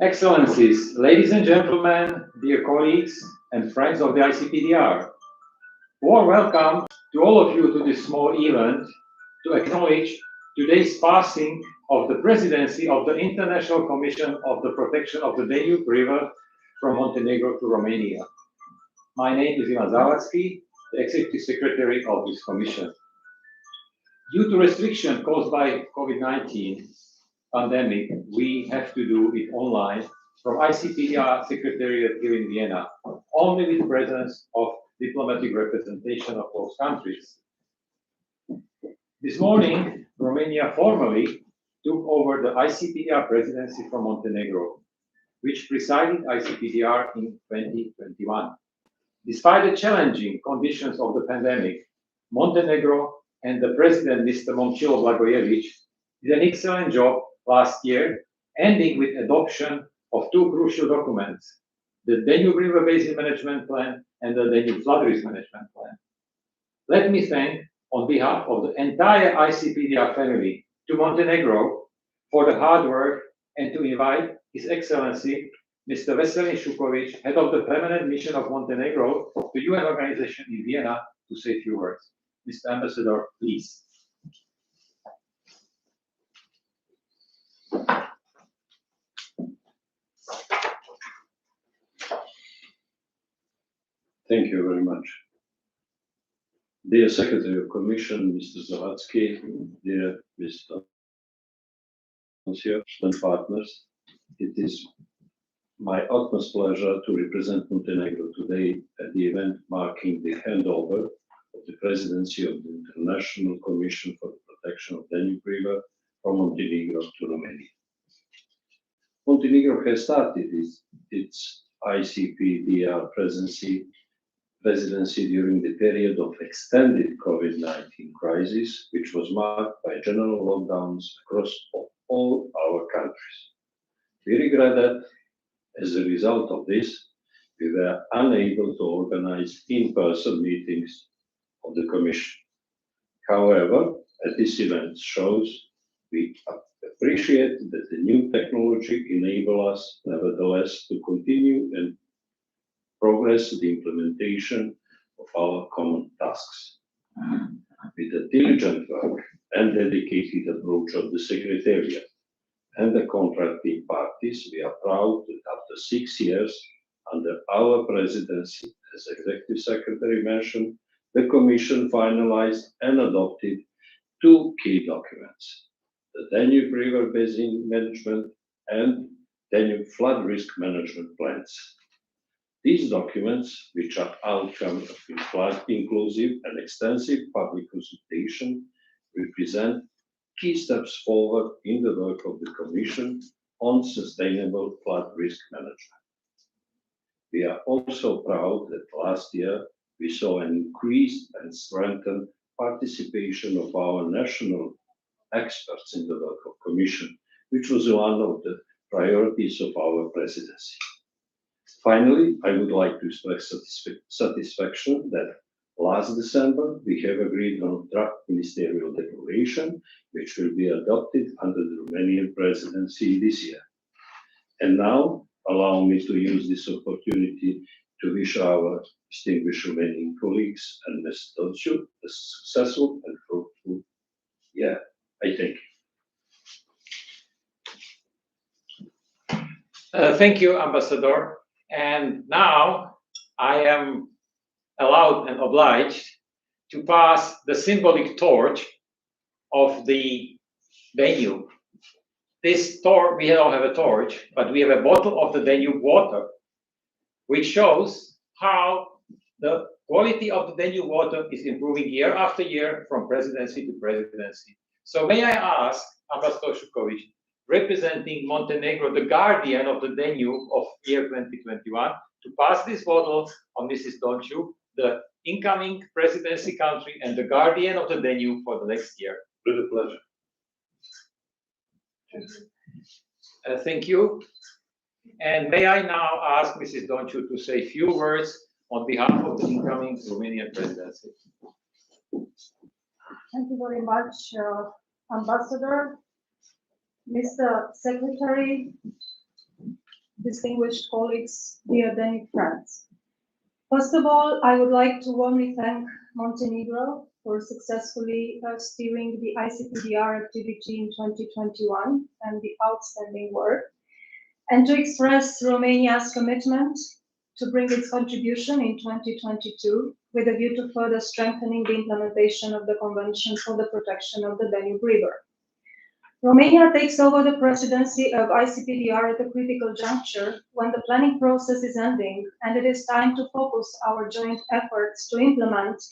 Excellencies, ladies and gentlemen, dear colleagues and friends of the ICPDR, warm welcome to all of you to this small event to acknowledge today's passing of the Presidency of the International Commission of the Protection of the Danube River from Montenegro to Romania. My name is Zavadsky, the Executive Secretary of this Commission. Due to restriction caused by COVID-19 pandemic, we have to do it online from ICPDR Secretariat here in Vienna, only with presence of diplomatic representation of those countries. This morning, Romania formally took over the ICPDR presidency from Montenegro, which preceded ICPDR in 2021. Despite the challenging conditions of the pandemic, Montenegro and the President, Mr. Momcilo Blagojevic, did an excellent job last year, ending with adoption of two crucial documents, the Danube River Basin Management Plan and the Danube Flood Risk Management Plan. Let me thank, on behalf of the entire ICPDR family, to Montenegro for the hard work and to invite His Excellency, Mr. Veselin Šuković, head of the permanent mission of Montenegro to UN organization in Vienna, to say a few words. Mr. Ambassador, please. Thank you very much. Dear Secretary of Commission, Mr. Zavadsky, dear Mr. and partners, it is my utmost pleasure to represent Montenegro today at the event marking the handover of the Presidency of the International Commission for the Protection of the Danube River from Montenegro to Romania. Montenegro has started its ICPDR presidency during the period of extended COVID-19 crisis, which was marked by general lockdowns across all our countries. We regret that, as a result of this, we were unable to organize in-person meetings of the Commission. However, as this event shows, we appreciate that the new technology enables us, nevertheless, to continue and progress the implementation of our common tasks. With the diligent work and dedicated approach of the Secretariat and the contracting parties, we are proud that after 6 years under our presidency, as Executive Secretary mentioned, the Commission finalized and adopted two key documents, the Danube River Basin Management and Danube Flood Risk Management Plans. These documents, which are outcome of inclusive and extensive public consultation, represent key steps forward in the work of the Commission on sustainable flood risk management. We are also proud that last year we saw an increased and strengthened participation of our national experts in the work of Commission, which was one of the priorities of our presidency. Finally, I would like to express satisfaction that last December we have agreed on a draft ministerial declaration, which will be adopted under the Romanian presidency this year. And now, allow me to use this opportunity to wish our distinguished Romanian colleagues and Ms. Donciu a successful and fruitful year. I thank you. Thank you, Ambassador. And now I am allowed and obliged to pass the symbolic torch of the Danube. This torch, we don't have a torch, but we have a bottle of the Danube water, which shows how the quality of the Danube water is improving year after year from presidency to presidency. So may I ask Ambassador Šuković, representing Montenegro, the guardian of the Danube of year 2021, to pass this bottle on Mrs. Donciu, the incoming presidency country and the guardian of the Danube for the next year. With a pleasure. Thank you. And may I now ask Mrs. Donciu to say a few words on behalf of the incoming Romanian presidency. Thank you very much, Ambassador. Mr. Secretary, distinguished colleagues, dear Danube friends. First of all, I would like to warmly thank Montenegro for successfully steering the ICPDR activity in 2021 and the outstanding work, and to express Romania's commitment to bring its contribution in 2022 with a view to further strengthening the implementation of the Convention for the Protection of the Danube River. Romania takes over the presidency of ICPDR at a critical juncture when the planning process is ending, and it is time to focus our joint efforts to implement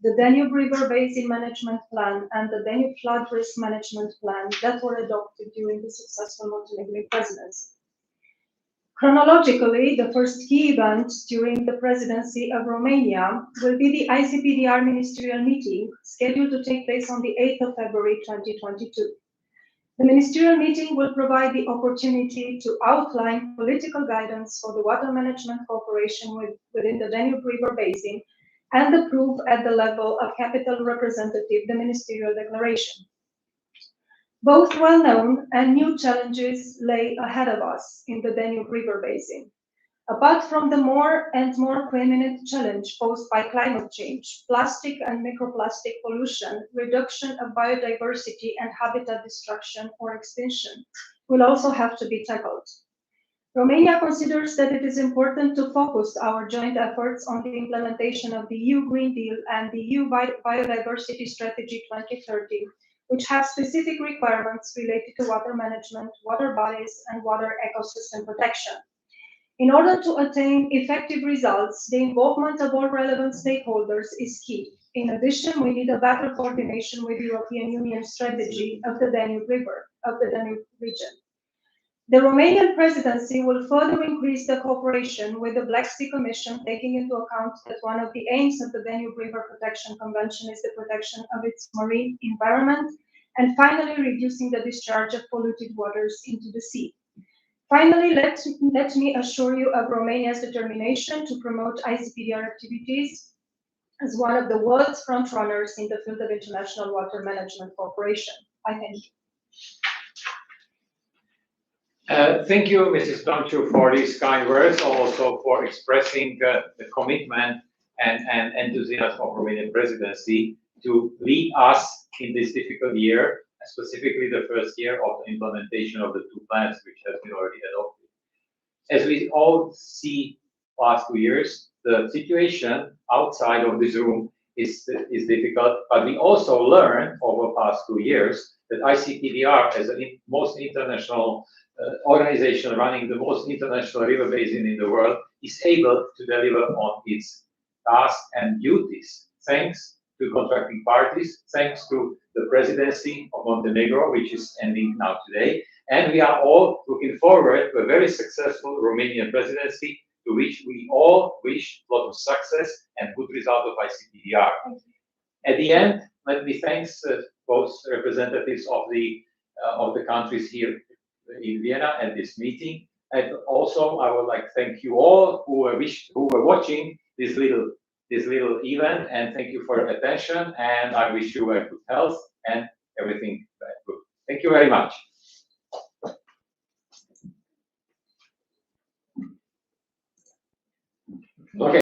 the Danube River Basin Management Plan and the Danube Flood Risk Management Plan that were adopted during the successful Montenegrin presidency. Chronologically, the first key event during the presidency of Romania will be the ICPDR ministerial meeting scheduled to take place on the 8th of February 2022. The ministerial meeting will provide the opportunity to outline political guidance for the water management cooperation within the Danube River Basin and approve at the level of capital representative the ministerial declaration. Both well-known and new challenges lay ahead of us in the Danube River Basin. Apart from the more and more preeminent challenge posed by climate change, plastic and microplastic pollution, reduction of biodiversity and habitat destruction or extinction will also have to be tackled. Romania considers that it is important to focus our joint efforts on the implementation of the EU Green Deal and the EU Biodiversity Strategy 2030, which have specific requirements related to water management, water bodies, and water ecosystem protection. In order to attain effective results, the involvement of all relevant stakeholders is key. In addition, we need a better coordination with the European Union strategy of the Danube River, of the Danube region. The Romanian presidency will further increase the cooperation with the Black Sea Commission, taking into account that one of the aims of the Danube River Protection Convention is the protection of its marine environment, and finally reducing the discharge of polluted waters into the sea. Finally, let me assure you of Romania's determination to promote ICPDR activities as one of the world's frontrunners in the field of international water management cooperation. I thank you. Thank you, Mrs. Tomciu, for these kind words, also for expressing the commitment and enthusiasm of Romanian presidency to lead us in this difficult year, specifically the first year of the implementation of the two plans which have been already adopted. As we all see last 2 years, the situation outside of this room is difficult, but we also learned over the past 2 years that ICPDR, as the most international organization running the most international river basin in the world, is able to deliver on its tasks and duties, thanks to contracting parties, thanks to the presidency of Montenegro, which is ending now today. And we are all looking forward to a very successful Romanian presidency, to which we all wish a lot of success and good result of ICPDR. At the end, let me thank both representatives of the countries here in Vienna at this meeting. And also, I would like to thank you all who were watching this little event, and thank you for your attention, and I wish you a good health and everything good. Thank you very much.